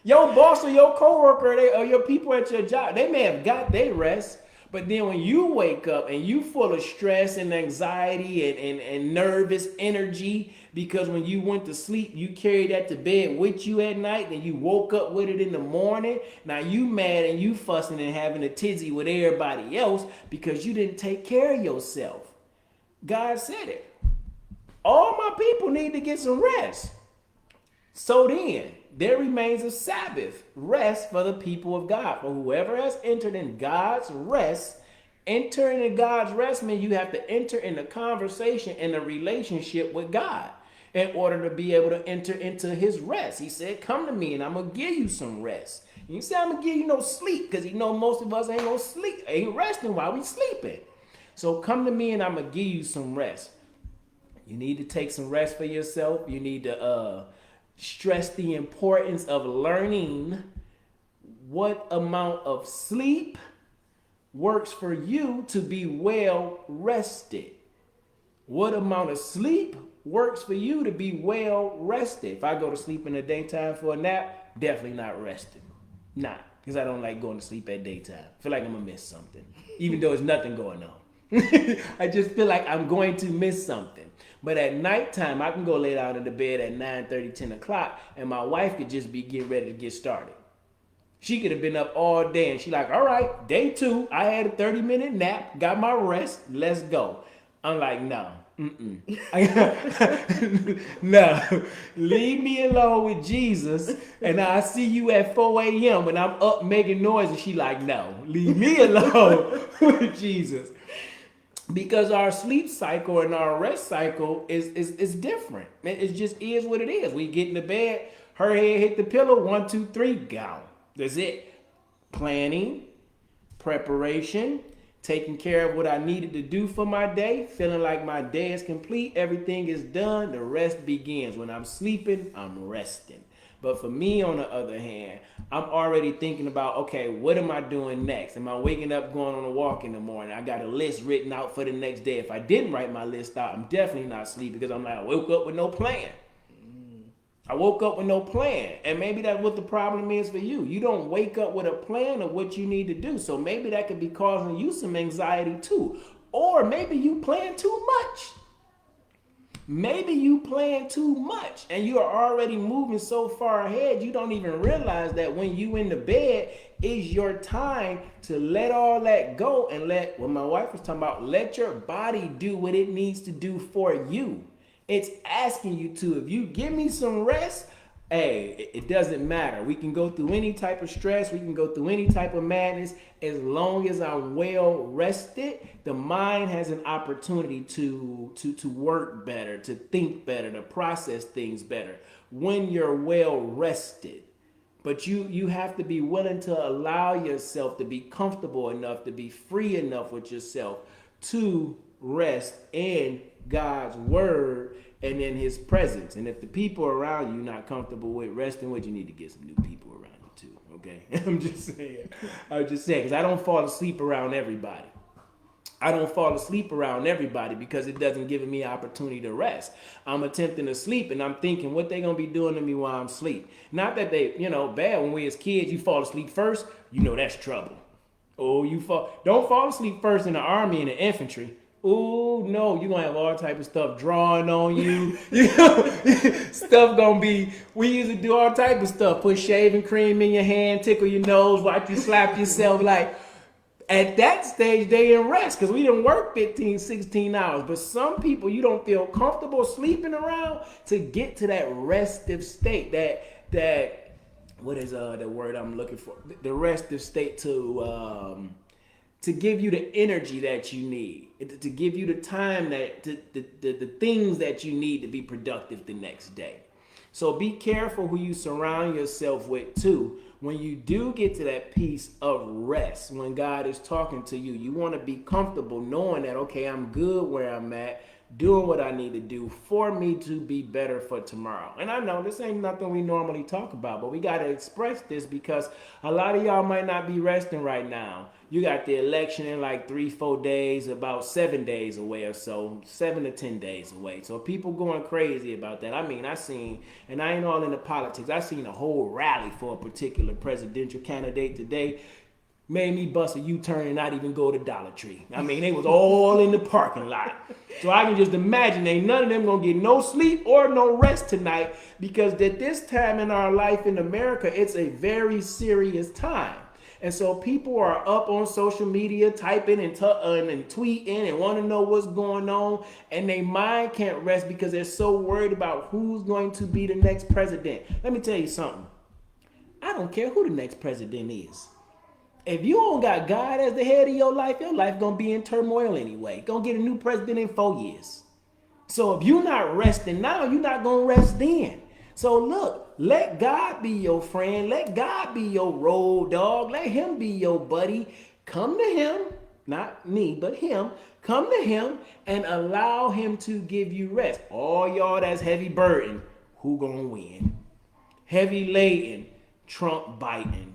A: Your boss or your coworker or your people at your job, they may have got their rest, but then when you wake up and you full of stress and anxiety and nervous energy, because when you went to sleep, you carried that to bed with you at night, and you woke up with it in the morning. Now you mad and you fussing and having a tizzy with everybody else because you didn't take care of yourself. God said it. All my people need to get some rest. So then, there remains a Sabbath rest for the people of God. For whoever has entered in God's rest, entering in God's rest means you have to enter in a conversation and a relationship with God in order to be able to enter into his rest. He said, come to me and I'm going to give you some rest. And he said, I'm going to give you no sleep, because he know most of us ain't going to sleep, ain't resting while we sleeping. So come to me and I'm going to give you some rest. You need to take some rest for yourself. You need to stress the importance of learning what amount of sleep works for you to be well rested. What amount of sleep works for you to be well rested. If I go to sleep in the daytime for a nap, definitely not rested. Not, because I don't like going to sleep at daytime. I feel like I'm going to miss something, even though there's nothing going on. I just feel like I'm going to miss something. But at nighttime, I can go lay down in the bed at 9:30, 10 o'clock, and my wife could just be getting ready to get started. She could have been up all day, and she's like, all right, day 2, I had a 30-minute nap, got my rest, let's go. I'm like, no, no, leave me alone with Jesus, and I'll see you at 4 a.m. when I'm up making noise, and she like, no, leave me alone with Jesus. Because our sleep cycle and our rest cycle is different. It just is what it is. We get in the bed, her head hit the pillow, 1, 2, 3, go. That's it. Planning, preparation, taking care of what I needed to do for my day, feeling like my day is complete, everything is done, the rest begins. When I'm sleeping, I'm resting. But for me, on the other hand, I'm already thinking about, okay, what am I doing next? Am I waking up, going on a walk in the morning? I got a list written out for the next day. If I didn't write my list out, I'm definitely not sleeping, because I'm like, I woke up with no plan. I woke up with no plan. And maybe that's what the problem is for you. You don't wake up with a plan of what you need to do. So maybe that could be causing you some anxiety too. Or maybe you plan too much. Maybe you plan too much and you are already moving so far ahead you don't even realize that when you in the bed is your time to let all that go and let, what my wife was talking about, let your body do what it needs to do for you. It's asking you to. If you give me some rest, Hey, it doesn't matter. We can go through any type of stress. We can go through any type of madness. As long as I'm well rested, the mind has an opportunity to work better, to think better, to process things better when you're well rested. But you have to be willing to allow yourself to be comfortable enough, to be free enough with yourself to rest in God's word and in his presence. And if the people around you not comfortable with resting with, you need to get some new people around you too. Okay? I'm just saying. Because I don't fall asleep around everybody. I don't fall asleep around everybody because it doesn't give me an opportunity to rest. I'm attempting to sleep and I'm thinking what they gonna be doing to me while I'm asleep. Not that they, bad when we as kids, you fall asleep first, that's trouble. Oh, don't fall asleep first in the army and the infantry. Oh no, you're gonna have all type of stuff drawing on you. Stuff gonna be, we used to do all type of stuff. Put shaving cream in your hand, tickle your nose, watch you slap yourself. Like, at that stage, they in rest because we didn't work 15, 16 hours. But some people, you don't feel comfortable sleeping around to get to that restive state. That what is the word I'm looking for? The restive state to give you the energy that you need, to give you the time the things that you need to be productive the next day. So be careful who you surround yourself with too. When you do get to that piece of rest, when God is talking to you, you want to be comfortable knowing that, okay, I'm good where I'm at, doing what I need to do for me to be better for tomorrow. And I know this ain't nothing we normally talk about, but we got to express this because a lot of y'all might not be resting right now. You got the election in like 3-4 days, about 7 days away or so, 7 to 10 days away. So people going crazy about that. I mean, I seen, and I ain't all into politics, I seen a whole rally for a particular presidential candidate today. Made me bust a U-turn and not even go to Dollar Tree. I mean, they was all in the parking lot. So I can just imagine ain't none of them gonna get no sleep or no rest tonight because at this time in our life in America, it's a very serious time. And so people are up on social media typing and tweeting and want to know what's going on. And their mind can't rest because they're so worried about who's going to be the next president. Let me tell you something. I don't care who the next president is. If you don't got God as the head of your life gonna be in turmoil anyway. Gonna get a new president in 4 years. So if you're not resting now, you're not gonna rest then. So look, let God be your friend. Let God be your road dog. Let him be your buddy. Come to him, not me, but him. Come to him and allow him to give you rest. All y'all that's heavy burden, who gonna win? Heavy laden, Trump Biden.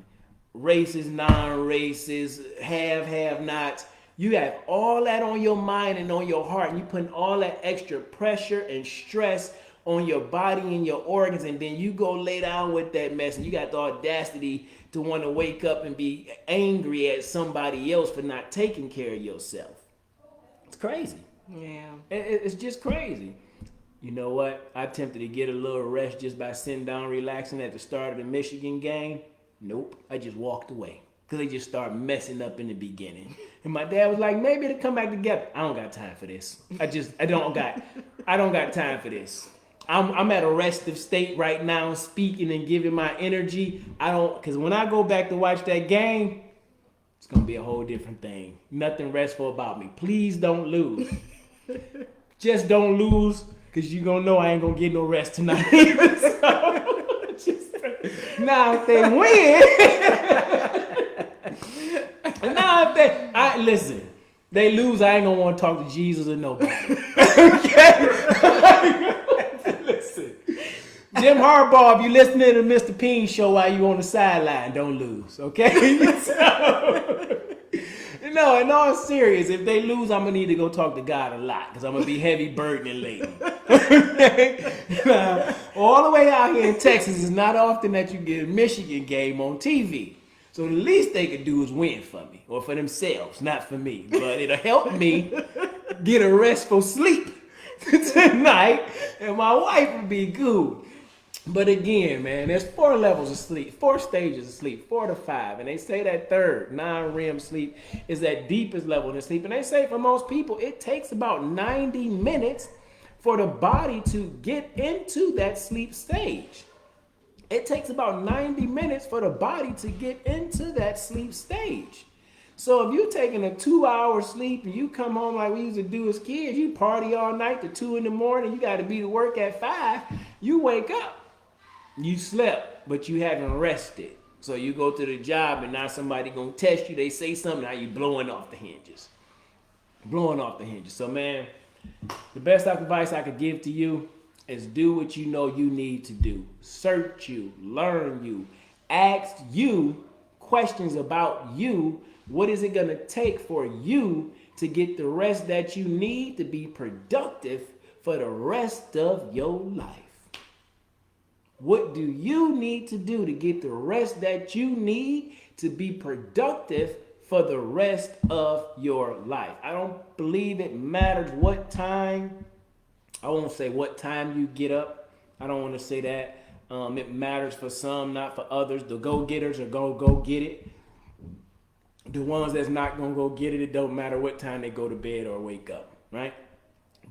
A: Racist, non-racist, have-nots. You have all that on your mind and on your heart, and you putting all that extra pressure and stress on your body and your organs, and then you go lay down with that mess, and you got the audacity to want to wake up and be angry at somebody else for not taking care of yourself. It's crazy.
B: Yeah.
A: It's just crazy. You know what? I attempted to get a little rest just by sitting down relaxing at the start of the Michigan game. Nope, I just walked away because they just started messing up in the beginning. And my dad was like, maybe it'll come back together. I don't got time for this. I don't got time for this. I'm at a restive state right now, speaking and giving my energy. Because when I go back to watch that game, it's going to be a whole different thing. Nothing restful about me. Please don't lose. Just don't lose because you're going to know I ain't going to get no rest tonight. Now if they win, now if listen, they lose, I ain't gonna want to talk to Jesus or nobody. Okay? Listen, Jim Harbaugh, if you listening to Mr. P.I.E.N show while you on the sideline, don't lose, okay? No, in all serious, if they lose, I'm gonna need to go talk to God a lot because I'm gonna be heavy burden laden. Okay? Now, all the way out here in Texas, it's not often that you get a Michigan game on TV. So the least they could do is win for me or for themselves, not for me. But it'll help me get a restful sleep tonight, and my wife will be good. But again, man, there's 4 levels of sleep, 4 stages of sleep, 4 to 5. And they say that third, non-REM sleep, is that deepest level of sleep. And they say for most people, it takes about 90 minutes for the body to get into that sleep stage. It takes about 90 minutes for the body to get into that sleep stage. So if you're taking a 2 hour sleep and you come home like we used to do as kids, you party all night to 2 in the morning, you got to be to work at 5, you wake up. You slept, but you haven't rested. So you go to the job and now somebody gonna test you, they say something, now you blowing off the hinges. Blowing off the hinges. So man, the best advice I could give to you is do what you know you need to do. Search you, learn you, ask you questions about you. What is it going to take for you to get the rest that you need to be productive for the rest of your life? What do you need to do to get the rest that you need to be productive for the rest of your life? I don't believe it matters what time. I won't say what time you get up. I don't want to say that. It matters for some, not for others. The go-getters are going to go get it. The ones that's not going to go get it, it don't matter what time they go to bed or wake up, right?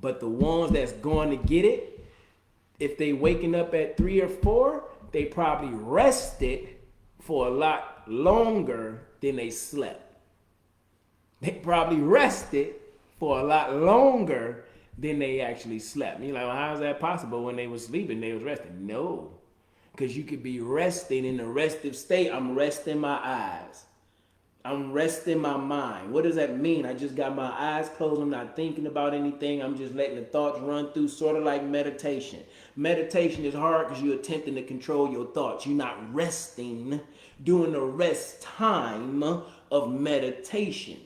A: But the ones that's going to get it, if they waking up at 3 or 4, they probably rested for a lot longer than they slept. They probably rested for a lot longer than they actually slept. You're like, well, how is that possible? When they were sleeping, they was resting. No, because you could be resting in a restive state. I'm resting my eyes. I'm resting my mind. What does that mean? I just got my eyes closed. I'm not thinking about anything. I'm just letting the thoughts run through, sort of like meditation. Meditation is hard because you're attempting to control your thoughts. You're not resting during the rest time of meditation.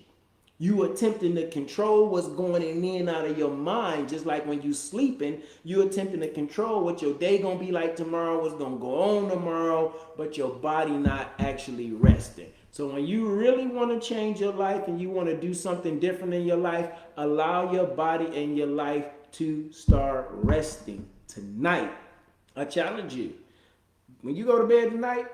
A: You attempting to control what's going in and out of your mind, just like when you sleeping, you attempting to control what your day gonna be like tomorrow, what's gonna go on tomorrow, but your body not actually resting. So when you really want to change your life and you want to do something different in your life, allow your body and your life to start resting tonight. I challenge you. When you go to bed tonight,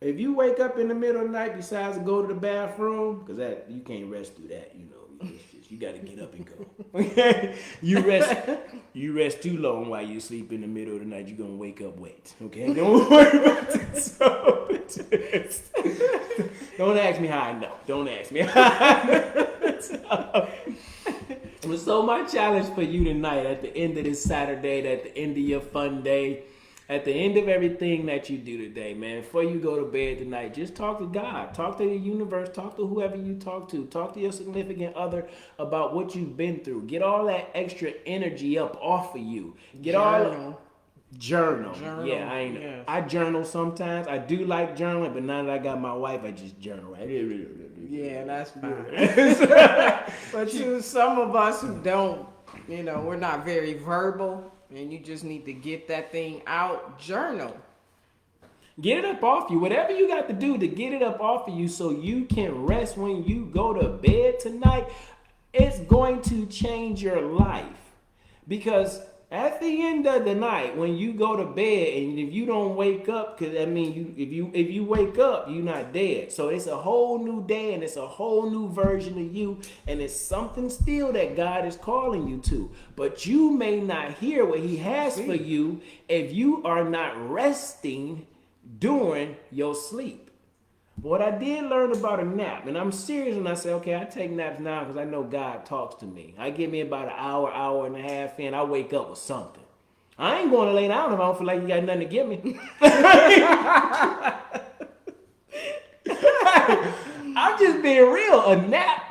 A: if you wake up in the middle of the night, besides to go to the bathroom, because that you can't rest through that, you know, you got to get up and go. Okay, you rest too long while you sleep in the middle of the night, you're gonna wake up wet. Okay, don't worry about it. So, don't ask me how I know. Don't ask me how I know. So my challenge for you tonight, at the end of this Saturday, at the end of your fun day, at the end of everything that you do today, man, before you go to bed tonight, just talk to God. Talk to the universe. Talk to whoever you talk to. Talk to your significant other about what you've been through. Get all that extra energy up off of you. Get all journal. Yeah, I journal sometimes. I do like journaling, but now that I got my wife, I just journal.
B: Yeah, that's fine. But to some of us who don't, we're not very verbal, and you just need to get that thing out, journal.
A: Get it up off you. Whatever you got to do to get it up off of you so you can rest when you go to bed tonight, it's going to change your life. Because at the end of the night, when you go to bed and if you don't wake up, because I mean, if you wake up, you're not dead. So it's a whole new day and it's a whole new version of you, and it's something still that God is calling you to. But you may not hear what He has for you if you are not resting during your sleep. What I did learn about a nap, and I'm serious when I say, okay, I take naps now because I know God talks to me. I give me about an hour and a half in, I wake up with something. I ain't going to lay down if I don't feel like you got nothing to give me. I'm just being real. A nap,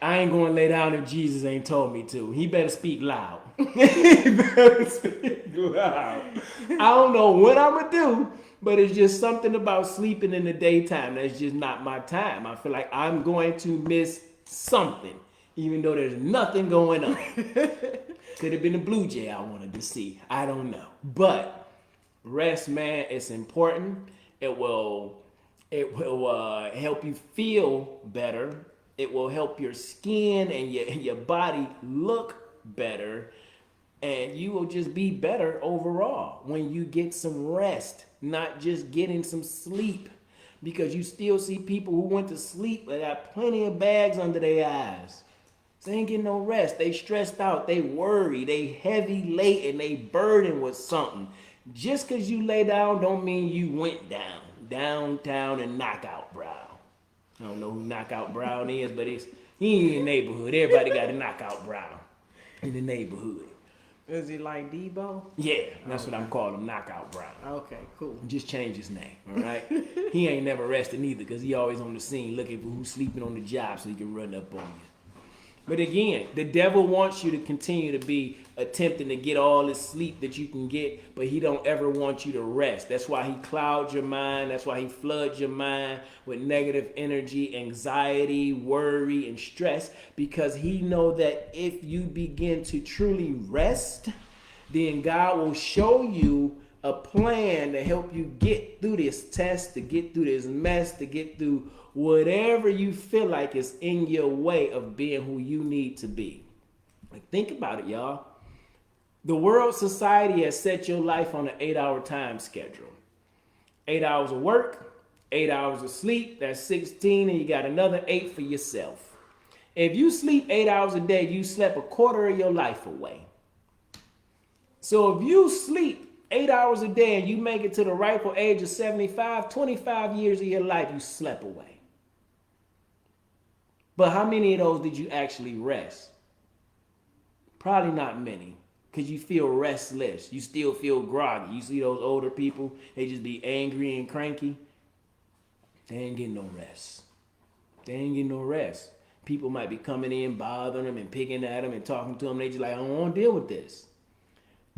A: I ain't going to lay down if Jesus ain't told me to. He better speak loud. He better speak loud. I don't know what I'm going to do. But it's just something about sleeping in the daytime that's just not my time. I feel like I'm going to miss something, even though there's nothing going on. Could have been a blue jay I wanted to see. I don't know. But rest, man, it's important. It will help you feel better. It will help your skin and your body look better. And you will just be better overall when you get some rest, not just getting some sleep. Because you still see people who went to sleep but got plenty of bags under their eyes. They ain't getting no rest. They stressed out. They worry. They heavy laden. They burdened with something. Just because you lay down don't mean you went downtown and knockout Brown. I don't know who Knockout Brown is, but he in the neighborhood. Everybody got a Knockout Brown in the neighborhood.
B: Is he like Debo?
A: Yeah, that's what I'm calling him, Knockout Brown.
B: Okay, cool.
A: Just change his name, all right? He ain't never rested neither because he always on the scene looking for who's sleeping on the job so he can run up on you. But again, the devil wants you to continue to be attempting to get all this sleep that you can get, but he don't ever want you to rest. That's why he clouds your mind. That's why he floods your mind with negative energy, anxiety, worry, and stress, because he know that if you begin to truly rest, then God will show you a plan to help you get through this test, to get through this mess, to get through whatever you feel like is in your way of being who you need to be. Like, think about it, y'all. The world society has set your life on an 8-hour time schedule. 8 hours of work, 8 hours of sleep, that's 16, and you got another 8 for yourself. If you sleep 8 hours a day, you slept a quarter of your life away. So if you sleep 8 hours a day and you make it to the rightful age of 75, 25 years of your life you slept away. But how many of those did you actually rest? Probably not many, because you feel restless. You still feel groggy. You see those older people, they just be angry and cranky. They ain't getting no rest. They ain't getting no rest. People might be coming in, bothering them and picking at them and talking to them. They just like, I don't want to deal with this.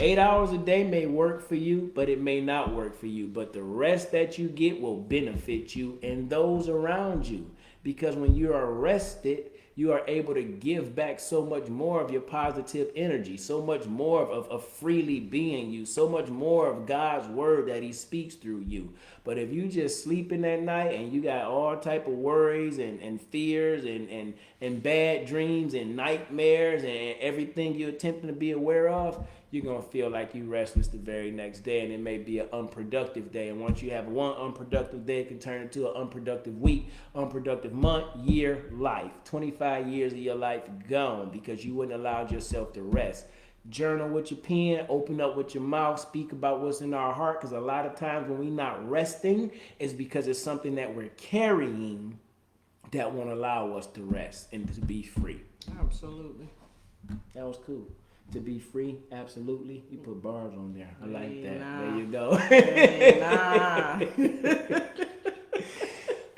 A: 8 hours a day may work for you, but it may not work for you. But the rest that you get will benefit you and those around you. Because when you are rested, you are able to give back so much more of your positive energy, so much more of freely being you, so much more of God's word that he speaks through you. But if you just sleeping at night and you got all type of worries and fears and bad dreams and nightmares and everything you're attempting to be aware of, you're going to feel like you restless the very next day, and it may be an unproductive day. And once you have one unproductive day, it can turn into an unproductive week, unproductive month, year, life. 25 years of your life gone because you wouldn't allow yourself to rest. Journal with your pen, open up with your mouth, speak about what's in our heart, because a lot of times when we're not resting, it's because it's something that we're carrying that won't allow us to rest and to be free.
B: Absolutely.
A: That was cool. To be free, absolutely. You put bars on there. I like that.
B: Nah.
A: There you go.
B: Nah.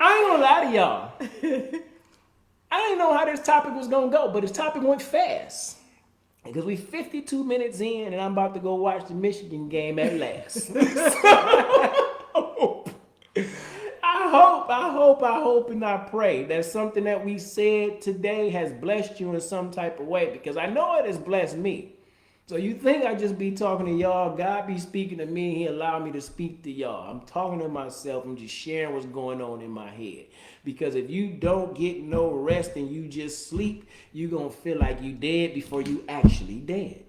A: I ain't gonna lie to y'all. I didn't know how this topic was gonna go, but this topic went fast. Because we 52 minutes in and I'm about to go watch the Michigan game at last. I hope, and I pray that something that we said today has blessed you in some type of way, because I know it has blessed me. So you think I just be talking to y'all, God be speaking to me, he allow me to speak to y'all. I'm talking to myself, I'm just sharing what's going on in my head. Because if you don't get no rest and you just sleep, you're going to feel like you dead before you actually dead.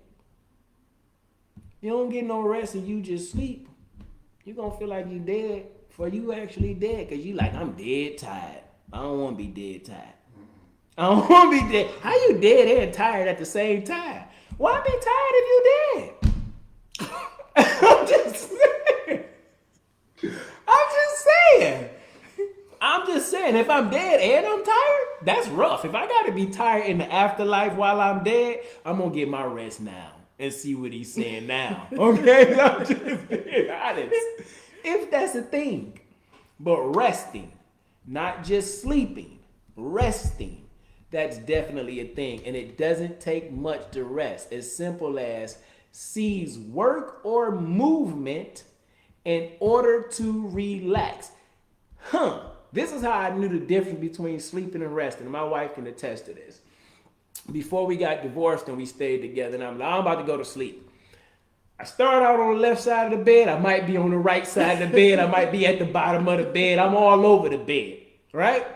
A: You don't get no rest and you just sleep, you're going to feel like you dead before you actually dead, because you like, I'm dead tired. I don't want to be dead tired. I don't want to be dead. How you dead and tired at the same time? Why be tired if you dead? I'm just saying. I'm just saying, if I'm dead and I'm tired, that's rough. If I got to be tired in the afterlife while I'm dead, I'm going to get my rest now and see what he's saying now. Okay? I'm just being honest. If that's a thing. But resting, not just sleeping, resting, that's definitely a thing. And it doesn't take much to rest. As simple as cease work or movement in order to relax. This is how I knew the difference between sleeping and resting. My wife can attest to this. Before we got divorced and we stayed together, and I'm about to go to sleep. I start out on the left side of the bed. I might be on the right side of the bed. I might be at the bottom of the bed. I'm all over the bed, right?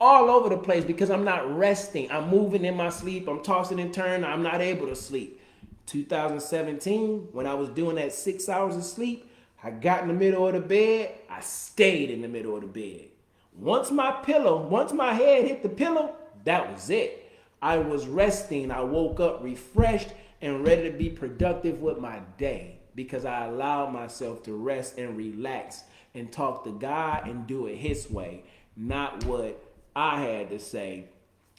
A: All over the place because I'm not resting. I'm moving in my sleep. I'm tossing and turning. I'm not able to sleep. 2017, when I was doing that 6 hours of sleep, I got in the middle of the bed. I stayed in the middle of the bed. Once my head hit the pillow, that was it. I was resting. I woke up refreshed and ready to be productive with my day. because I allowed myself to rest and relax and talk to God and do it His way, not what I had to say,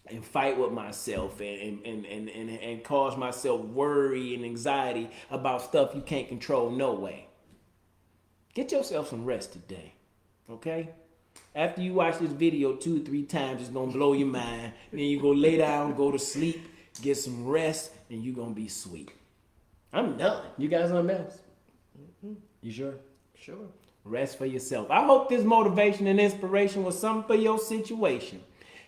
A: and fight with myself and cause myself worry and anxiety about stuff you can't control no way. Get yourself some rest today, okay? After you watch this video 2 or 3 times, it's gonna blow your mind. Then you go lay down, go to sleep, get some rest, and you're gonna be sweet. I'm done. You got something else? You sure?
B: Sure.
A: Rest for yourself. I hope this motivation and inspiration was something for your situation.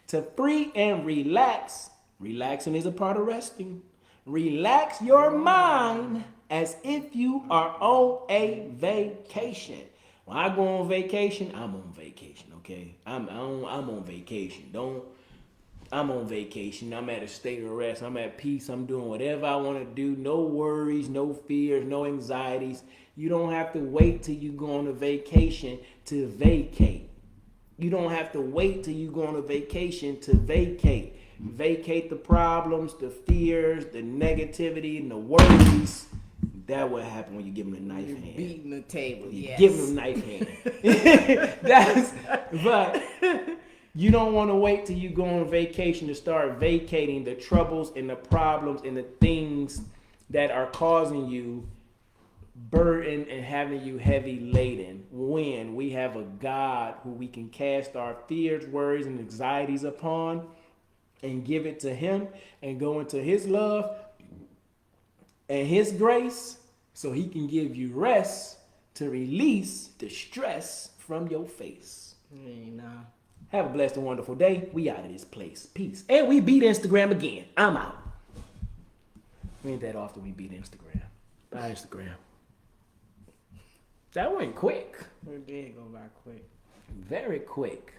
A: To free and relax. Relaxing is a part of resting. Relax your mind as if you are on a vacation. When I go on vacation, I'm on vacation, okay? I'm on vacation. I'm on vacation. I'm at a state of rest. I'm at peace. I'm doing whatever I want to do. No worries, no fears, no anxieties. You don't have to wait till you go on a vacation to vacate. You don't have to wait till you go on a vacation to vacate. Vacate the problems, the fears, the negativity, and the worries. That what happen when you give them the knife hand.
B: Beating the table, yes.
A: Give them knife hand. But you don't want to wait till you go on vacation to start vacating the troubles and the problems and the things that are causing you burden and having you heavy laden, when we have a God who we can cast our fears, worries, and anxieties upon and give it to Him and go into His love and His grace so He can give you rest to release the stress from your face. Have a blessed and wonderful day. We out of this place. Peace. And we beat Instagram again. I'm out. We ain't that often we beat Instagram. Bye, Instagram. That went quick.
B: It did go by quick.
A: Very quick.